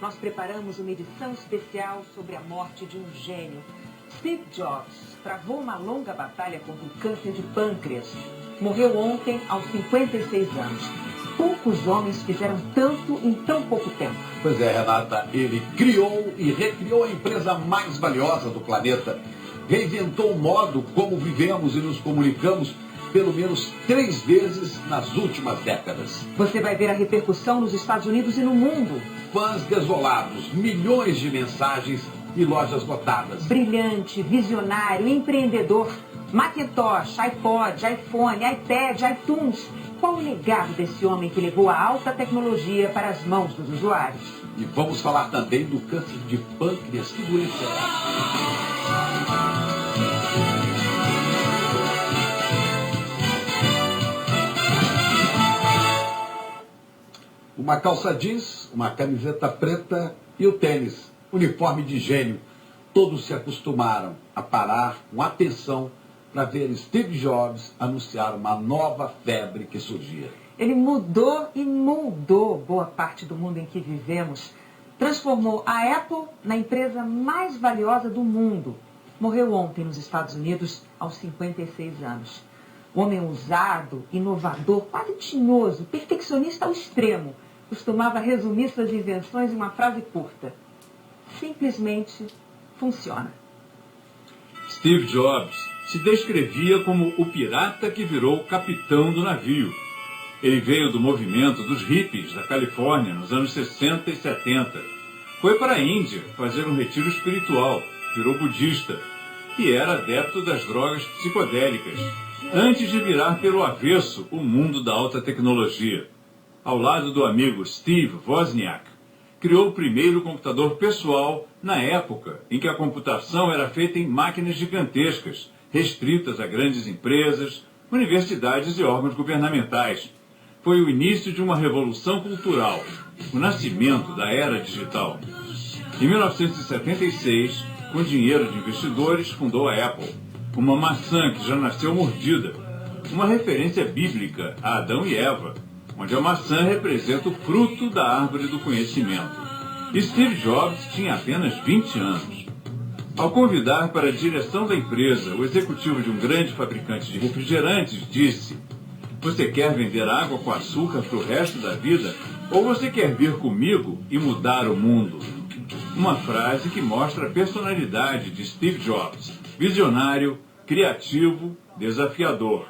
nós preparamos uma edição especial sobre a morte de um gênio. Steve Jobs travou uma longa batalha contra o câncer de pâncreas. Morreu ontem aos 56 anos. Poucos homens fizeram tanto em tão pouco tempo. Pois é, Renata, ele criou e recriou a empresa mais valiosa do planeta. Reinventou o modo como vivemos e nos comunicamos pelo menos 3 vezes nas últimas décadas. Você vai ver a repercussão nos Estados Unidos e no mundo. Fãs desolados, milhões de mensagens e lojas lotadas. Brilhante, visionário, empreendedor. Macintosh, iPod, iPhone, iPad, iTunes. Qual o legado desse homem que levou a alta tecnologia para as mãos dos usuários? E vamos falar também do câncer de pâncreas que doença Uma calça jeans, uma camiseta preta e o tênis, uniforme de gênio. Todos se acostumaram a parar com atenção para ver Steve Jobs anunciar uma nova febre que surgia. Ele mudou e moldou boa parte do mundo em que vivemos. Transformou a Apple na empresa mais valiosa do mundo. Morreu ontem nos Estados Unidos aos 56 anos. O homem ousado, inovador, quase tinhoso, perfeccionista ao extremo, costumava resumir suas invenções em uma frase curta. Simplesmente funciona. Steve Jobs se descrevia como o pirata que virou capitão do navio. Ele veio do movimento dos hippies da Califórnia nos anos 60 e 70. Foi para a Índia fazer um retiro espiritual, virou budista e era adepto das drogas psicodélicas, antes de virar pelo avesso o mundo da alta tecnologia. Ao lado do amigo Steve Wozniak, criou o primeiro computador pessoal na época em que a computação era feita em máquinas gigantescas, restritas a grandes empresas, universidades e órgãos governamentais. Foi o início de uma revolução cultural, o nascimento da era digital. Em 1976, com dinheiro de investidores, fundou a Apple, uma maçã que já nasceu mordida, uma referência bíblica a Adão e Eva, onde a maçã representa o fruto da árvore do conhecimento. Steve Jobs tinha apenas 20 anos. Ao convidar para a direção da empresa o executivo de um grande fabricante de refrigerantes, disse: "Você quer vender água com açúcar para o resto da vida? Ou você quer vir comigo e mudar o mundo?" Uma frase que mostra a personalidade de Steve Jobs, visionário, criativo, desafiador.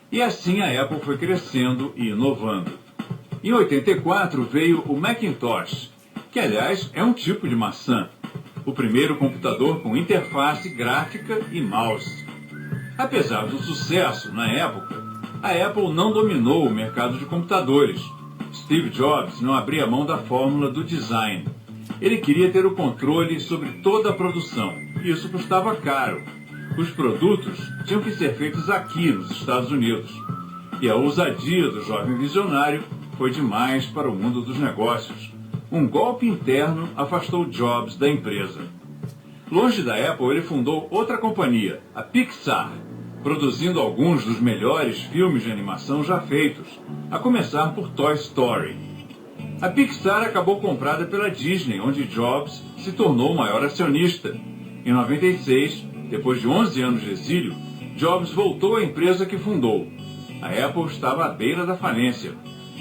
E assim a Apple foi crescendo e inovando. Em 84 veio o Macintosh, que aliás é um tipo de maçã. O primeiro computador com interface gráfica e mouse. Apesar do sucesso na época, a Apple não dominou o mercado de computadores. Steve Jobs não abria mão da fórmula do design. Ele queria ter o controle sobre toda a produção. E isso custava caro. Os produtos tinham que ser feitos aqui nos Estados Unidos. E a ousadia do jovem visionário foi demais para o mundo dos negócios. Um golpe interno afastou Jobs da empresa. Longe da Apple, ele fundou outra companhia, a Pixar, produzindo alguns dos melhores filmes de animação já feitos, a começar por Toy Story. A Pixar acabou comprada pela Disney, onde Jobs se tornou o maior acionista. Em 96, depois de 11 anos de exílio, Jobs voltou à empresa que fundou. A Apple estava à beira da falência,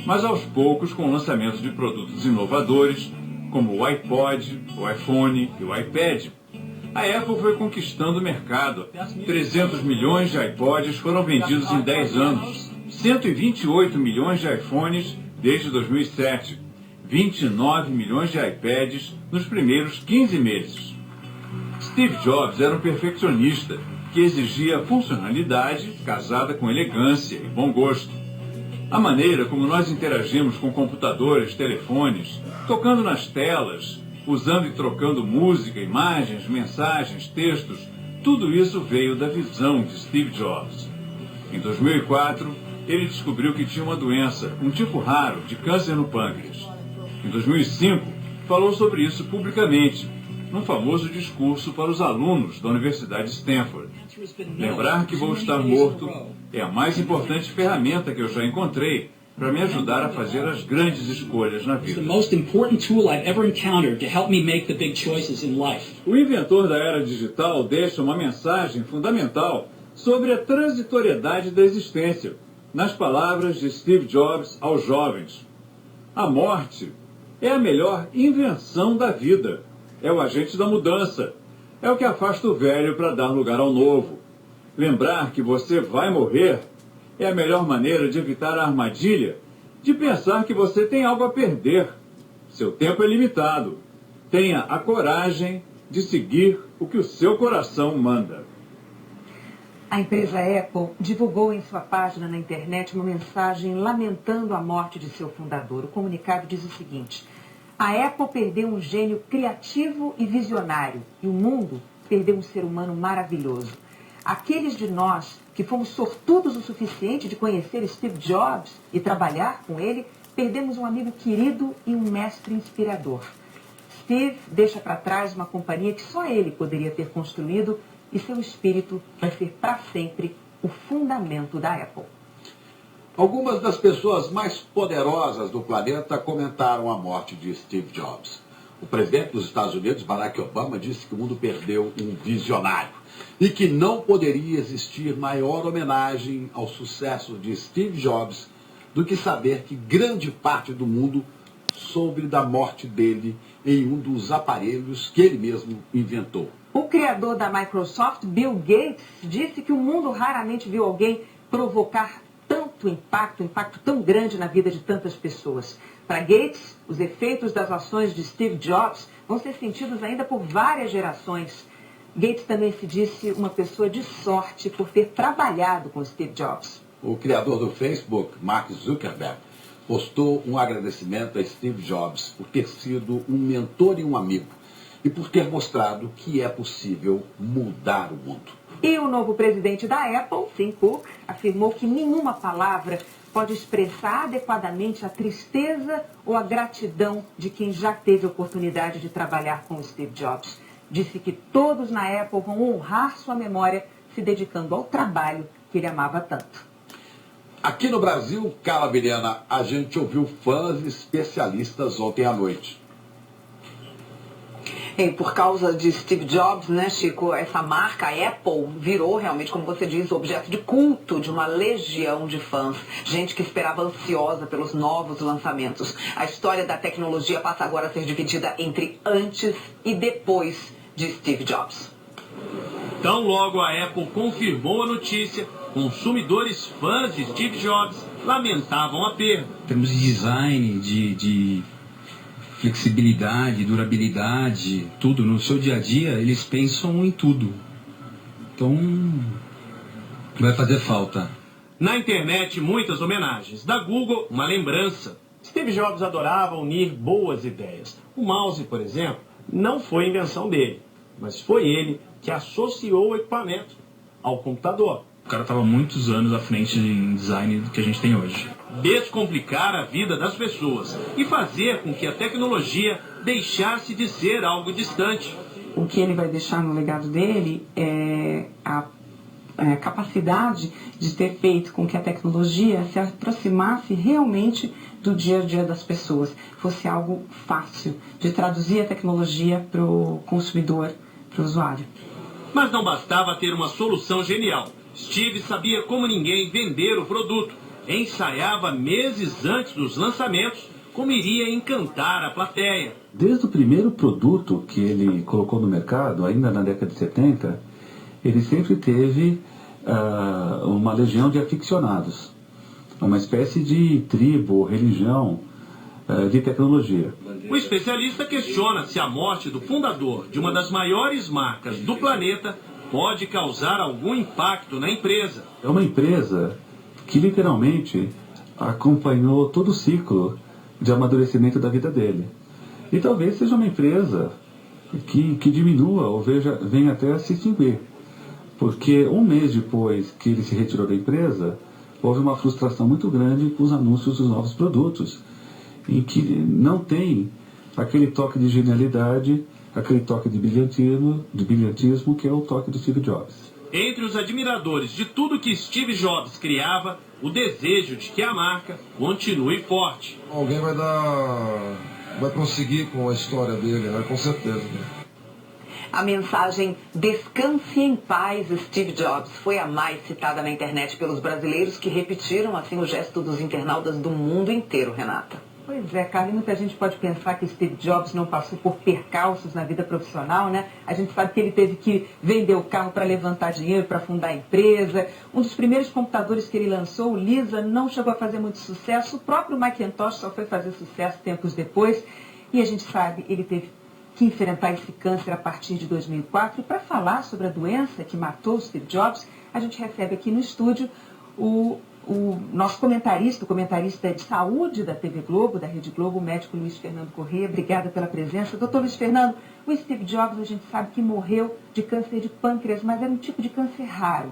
mas aos poucos, com o lançamento de produtos inovadores, como o iPod, o iPhone e o iPad, a Apple foi conquistando o mercado. 300 milhões de iPods foram vendidos em 10 anos, 128 milhões de iPhones desde 2007, 29 milhões de iPads nos primeiros 15 meses. Steve Jobs era um perfeccionista que exigia funcionalidade casada com elegância e bom gosto. A maneira como nós interagimos com computadores, telefones, tocando nas telas, usando e trocando música, imagens, mensagens, textos, tudo isso veio da visão de Steve Jobs. Em 2004, ele descobriu que tinha uma doença, um tipo raro de câncer no pâncreas. Em 2005, falou sobre isso publicamente, num famoso discurso para os alunos da Universidade de Stanford. Lembrar que vou estar morto é a mais importante ferramenta que eu já encontrei para me ajudar a fazer as grandes escolhas na It's the vida. most important tool I've ever encountered to help me make the big choices in life. O inventor da era digital deixa uma mensagem fundamental sobre a transitoriedade da existência, nas palavras de Steve Jobs aos jovens. A morte é a melhor invenção da vida. É o agente da mudança. É o que afasta o velho para dar lugar ao novo. Lembrar que você vai morrer é a melhor maneira de evitar a armadilha de pensar que você tem algo a perder. Seu tempo é limitado. Tenha a coragem de seguir o que o seu coração manda. A empresa Apple divulgou em sua página na internet uma mensagem lamentando a morte de seu fundador. O comunicado diz o seguinte: a Apple perdeu um gênio criativo e visionário e o mundo perdeu um ser humano maravilhoso. Aqueles de nós que fomos sortudos o suficiente de conhecer Steve Jobs e trabalhar com ele, perdemos um amigo querido e um mestre inspirador. Steve deixa para trás uma companhia que só ele poderia ter construído e seu espírito vai ser para sempre o fundamento da Apple. Algumas das pessoas mais poderosas do planeta comentaram a morte de Steve Jobs. O presidente dos Estados Unidos, Barack Obama, disse que o mundo perdeu um visionário e que não poderia existir maior homenagem ao sucesso de Steve Jobs do que saber que grande parte do mundo soube da morte dele em um dos aparelhos que ele mesmo inventou. O criador da Microsoft, Bill Gates, disse que o mundo raramente viu alguém provocar tanto impacto tão grande na vida de tantas pessoas. Para Gates, os efeitos das ações de Steve Jobs vão ser sentidos ainda por várias gerações. Gates também se disse uma pessoa de sorte por ter trabalhado com Steve Jobs. O criador do Facebook, Mark Zuckerberg, postou um agradecimento a Steve Jobs por ter sido um mentor e um amigo e por ter mostrado que é possível mudar o mundo. E o novo presidente da Apple, Tim Cook, afirmou que nenhuma palavra pode expressar adequadamente a tristeza ou a gratidão de quem já teve a oportunidade de trabalhar com Steve Jobs. Disse que todos na Apple vão honrar sua memória se dedicando ao trabalho que ele amava tanto. Aqui no Brasil, Carla Vilhena, a gente ouviu fãs especialistas ontem à noite. E por causa de Steve Jobs, né, Chico, essa marca, a Apple, virou realmente, como você diz, objeto de culto de uma legião de fãs. Gente que esperava ansiosa pelos novos lançamentos. A história da tecnologia passa agora a ser dividida entre antes e depois de Steve Jobs. Tão logo a Apple confirmou a notícia, consumidores fãs de Steve Jobs lamentavam a perda. Em termos de design, de flexibilidade, durabilidade, tudo, no seu dia a dia, eles pensam em tudo. Então, vai fazer falta. Na internet, muitas homenagens. Da Google, uma lembrança. Steve Jobs adorava unir boas ideias. O mouse, por exemplo, não foi invenção dele, mas foi ele que associou o equipamento ao computador. O cara estava muitos anos à frente em design do que a gente tem hoje. Descomplicar a vida das pessoas e fazer com que a tecnologia deixasse de ser algo distante. O que ele vai deixar no legado dele é a capacidade de ter feito com que a tecnologia se aproximasse realmente do dia a dia das pessoas. Fosse algo fácil de traduzir a tecnologia para o consumidor, para o usuário. Mas não bastava ter uma solução genial. Steve sabia como ninguém vender o produto. Ensaiava meses antes dos lançamentos como iria encantar a plateia. Desde o primeiro produto que ele colocou no mercado, ainda na década de 70, ele sempre teve uma legião de aficionados. Uma espécie de tribo, religião de tecnologia. O especialista questiona se a morte do fundador de uma das maiores marcas do planeta pode causar algum impacto na empresa. É uma empresa que literalmente acompanhou todo o ciclo de amadurecimento da vida dele. E talvez seja uma empresa que diminua ou venha até a se extinguir. Porque um mês depois que ele se retirou da empresa, houve uma frustração muito grande com os anúncios dos novos produtos, em que não tem aquele toque de genialidade, aquele toque de brilhantismo que é o toque do Steve Jobs. Entre os admiradores de tudo que Steve Jobs criava, o desejo de que a marca continue forte. Alguém vai prosseguir com a história dele, né? Com certeza. A mensagem "Descanse em paz, Steve Jobs" foi a mais citada na internet pelos brasileiros, que repetiram assim o gesto dos internautas do mundo inteiro, Renata. Pois é, Carla, muita gente pode pensar que Steve Jobs não passou por percalços na vida profissional, né? A gente sabe que ele teve que vender o carro para levantar dinheiro, para fundar a empresa. Um dos primeiros computadores que ele lançou, o Lisa, não chegou a fazer muito sucesso. O próprio Macintosh só foi fazer sucesso tempos depois. E a gente sabe, ele teve que enfrentar esse câncer a partir de 2004. E para falar sobre a doença que matou o Steve Jobs, a gente recebe aqui no estúdio o nosso comentarista, o comentarista de saúde da TV Globo, da Rede Globo, o médico Luiz Fernando Corrêa. Obrigada pela presença. Doutor Luiz Fernando, o Steve Jobs, a gente sabe que morreu de câncer de pâncreas, mas era um tipo de câncer raro.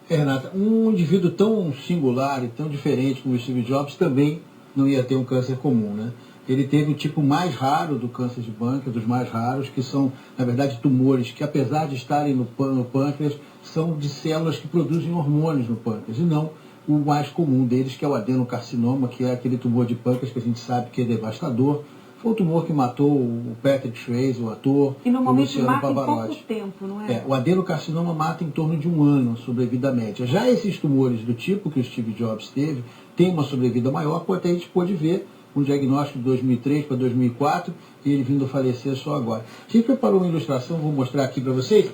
Renata, um indivíduo tão singular e tão diferente como o Steve Jobs também não ia ter um câncer comum, né? Ele teve o tipo mais raro do câncer de pâncreas, dos mais raros, que são, na verdade, tumores que, apesar de estarem no pâncreas, são de células que produzem hormônios no pâncreas, e não o mais comum deles, que é o adenocarcinoma, que é aquele tumor de pâncreas que a gente sabe que é devastador. Foi o tumor que matou o Patrick Swayze, o ator, e normalmente o Luciano mata Pavarotti. em pouco tempo, não é? O adenocarcinoma mata em torno de 1 ano a sobrevida média. Já esses tumores do tipo que o Steve Jobs teve, têm uma sobrevida maior, porque a gente pôde ver um diagnóstico de 2003 para 2004 e ele vindo a falecer só agora. A gente preparou uma ilustração, vou mostrar aqui para vocês.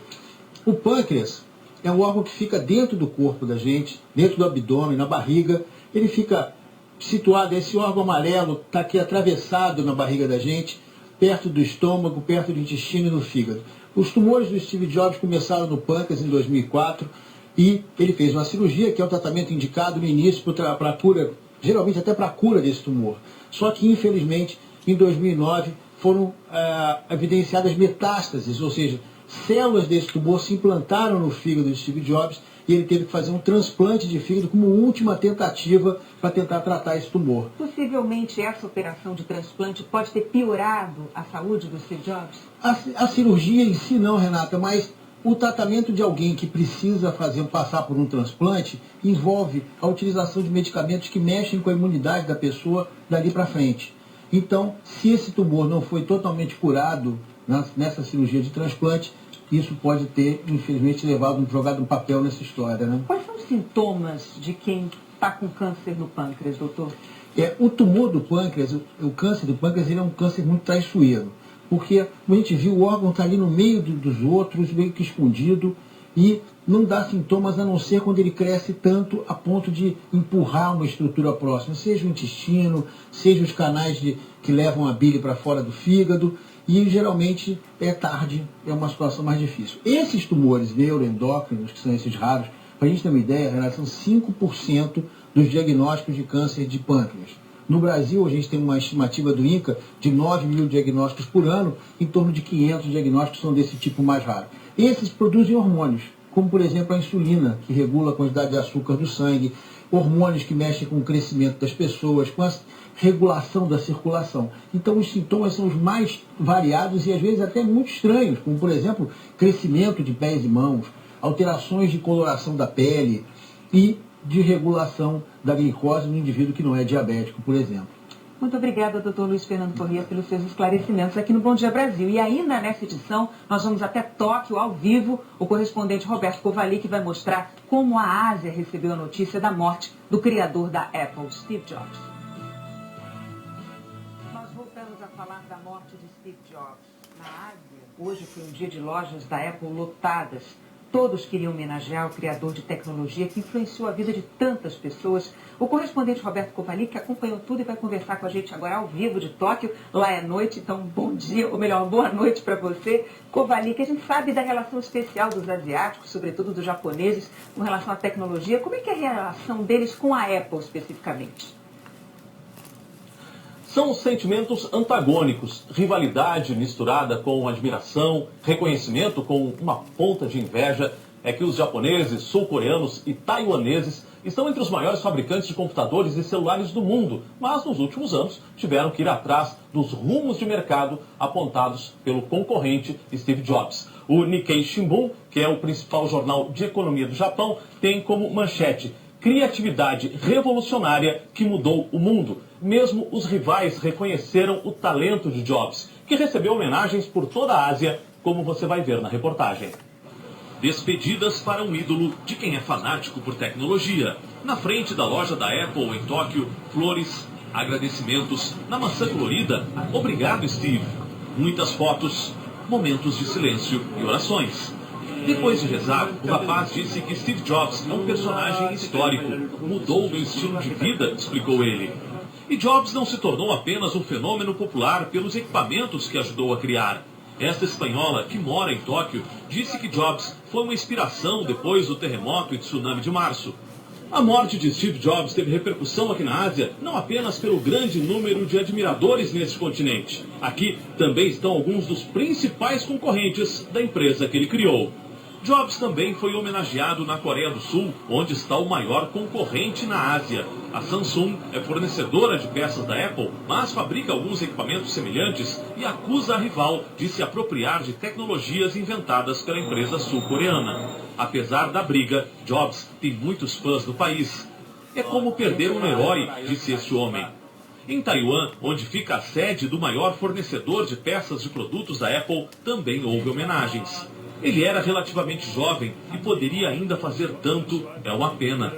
O pâncreas é um órgão que fica dentro do corpo da gente, dentro do abdômen, na barriga. Ele fica situado, esse órgão amarelo está aqui atravessado na barriga da gente, perto do estômago, perto do intestino e do fígado. Os tumores do Steve Jobs começaram no pâncreas em 2004 e ele fez uma cirurgia, que é o tratamento indicado no início para a cura, geralmente até para a cura desse tumor. Só que, infelizmente, em 2009 foram evidenciadas metástases, ou seja, células desse tumor se implantaram no fígado de Steve Jobs e ele teve que fazer um transplante de fígado como última tentativa para tentar tratar esse tumor. Possivelmente essa operação de transplante pode ter piorado a saúde do Steve Jobs? A cirurgia em si não, Renata, mas o tratamento de alguém que precisa passar por um transplante envolve a utilização de medicamentos que mexem com a imunidade da pessoa dali para frente. Então, se esse tumor não foi totalmente curado nessa cirurgia de transplante, isso pode ter, infelizmente, jogado um papel nessa história, né? Quais são os sintomas de quem está com câncer no pâncreas, doutor? O tumor do pâncreas, o câncer do pâncreas, ele é um câncer muito traiçoeiro. Porque, como a gente viu, o órgão está ali no meio dos outros, meio que escondido, e não dá sintomas a não ser quando ele cresce tanto a ponto de empurrar uma estrutura próxima, seja o intestino, seja os canais que levam a bile para fora do fígado, e geralmente é tarde, é uma situação mais difícil. Esses tumores neuroendócrinos, que são esses raros, para a gente ter uma ideia, são 5% dos diagnósticos de câncer de pâncreas. No Brasil, a gente tem uma estimativa do INCA de 9 mil diagnósticos por ano, em torno de 500 diagnósticos são desse tipo mais raro. Esses produzem hormônios, como por exemplo a insulina, que regula a quantidade de açúcar do sangue, hormônios que mexem com o crescimento das pessoas, com a regulação da circulação. Então os sintomas são os mais variados e às vezes até muito estranhos, como por exemplo crescimento de pés e mãos, alterações de coloração da pele e de regulação da glicose no indivíduo que não é diabético, por exemplo. Muito obrigada, doutor Luiz Fernando Corrêa, pelos seus esclarecimentos aqui no Bom Dia Brasil. E ainda nessa edição, nós vamos até Tóquio, ao vivo, o correspondente Roberto Kovalik vai mostrar como a Ásia recebeu a notícia da morte do criador da Apple, Steve Jobs. Nós voltamos a falar da morte de Steve Jobs na Ásia. Hoje foi um dia de lojas da Apple lotadas. Todos queriam homenagear o criador de tecnologia que influenciou a vida de tantas pessoas. O correspondente Roberto Kovalik acompanhou tudo e vai conversar com a gente agora ao vivo de Tóquio. Lá é noite, então bom dia, ou melhor, boa noite para você. Kovalik, a gente sabe da relação especial dos asiáticos, sobretudo dos japoneses, com relação à tecnologia. Como é que é a relação deles com a Apple especificamente? São sentimentos antagônicos, rivalidade misturada com admiração, reconhecimento com uma ponta de inveja. É que os japoneses, sul-coreanos e taiwaneses estão entre os maiores fabricantes de computadores e celulares do mundo, mas nos últimos anos tiveram que ir atrás dos rumos de mercado apontados pelo concorrente Steve Jobs. O Nikkei Shimbun, que é o principal jornal de economia do Japão, tem como manchete: criatividade revolucionária que mudou o mundo. Mesmo os rivais reconheceram o talento de Jobs, que recebeu homenagens por toda a Ásia, como você vai ver na reportagem. Despedidas para um ídolo de quem é fanático por tecnologia. Na frente da loja da Apple em Tóquio, flores, agradecimentos, na maçã colorida, obrigado Steve. Muitas fotos, momentos de silêncio e orações. Depois de rezar, o rapaz disse que Steve Jobs é um personagem histórico. Mudou meu estilo de vida, explicou ele. E Jobs não se tornou apenas um fenômeno popular pelos equipamentos que ajudou a criar. Esta espanhola, que mora em Tóquio, disse que Jobs foi uma inspiração depois do terremoto e tsunami de março. A morte de Steve Jobs teve repercussão aqui na Ásia, não apenas pelo grande número de admiradores nesse continente. Aqui também estão alguns dos principais concorrentes da empresa que ele criou. Jobs também foi homenageado na Coreia do Sul, onde está o maior concorrente na Ásia. A Samsung é fornecedora de peças da Apple, mas fabrica alguns equipamentos semelhantes e acusa a rival de se apropriar de tecnologias inventadas pela empresa sul-coreana. Apesar da briga, Jobs tem muitos fãs no país. É como perder um herói, disse este homem. Em Taiwan, onde fica a sede do maior fornecedor de peças de produtos da Apple, também houve homenagens. Ele era relativamente jovem e poderia ainda fazer tanto, é uma pena.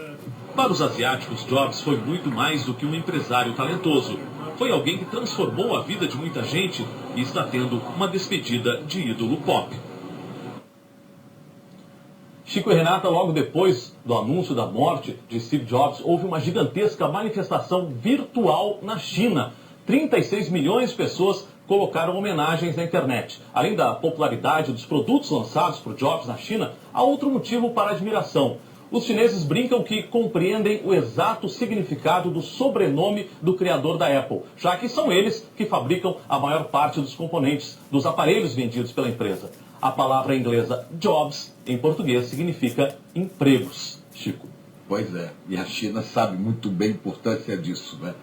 Para os asiáticos, Jobs foi muito mais do que um empresário talentoso. Foi alguém que transformou a vida de muita gente e está tendo uma despedida de ídolo pop. Chico e Renata, logo depois do anúncio da morte de Steve Jobs, houve uma gigantesca manifestação virtual na China. 36 milhões de pessoas colocaram homenagens na internet. Além da popularidade dos produtos lançados por Jobs na China, há outro motivo para admiração. Os chineses brincam que compreendem o exato significado do sobrenome do criador da Apple, já que são eles que fabricam a maior parte dos componentes dos aparelhos vendidos pela empresa. A palavra inglesa Jobs, em português, significa empregos. Chico. Pois é, e a China sabe muito bem a importância disso, né?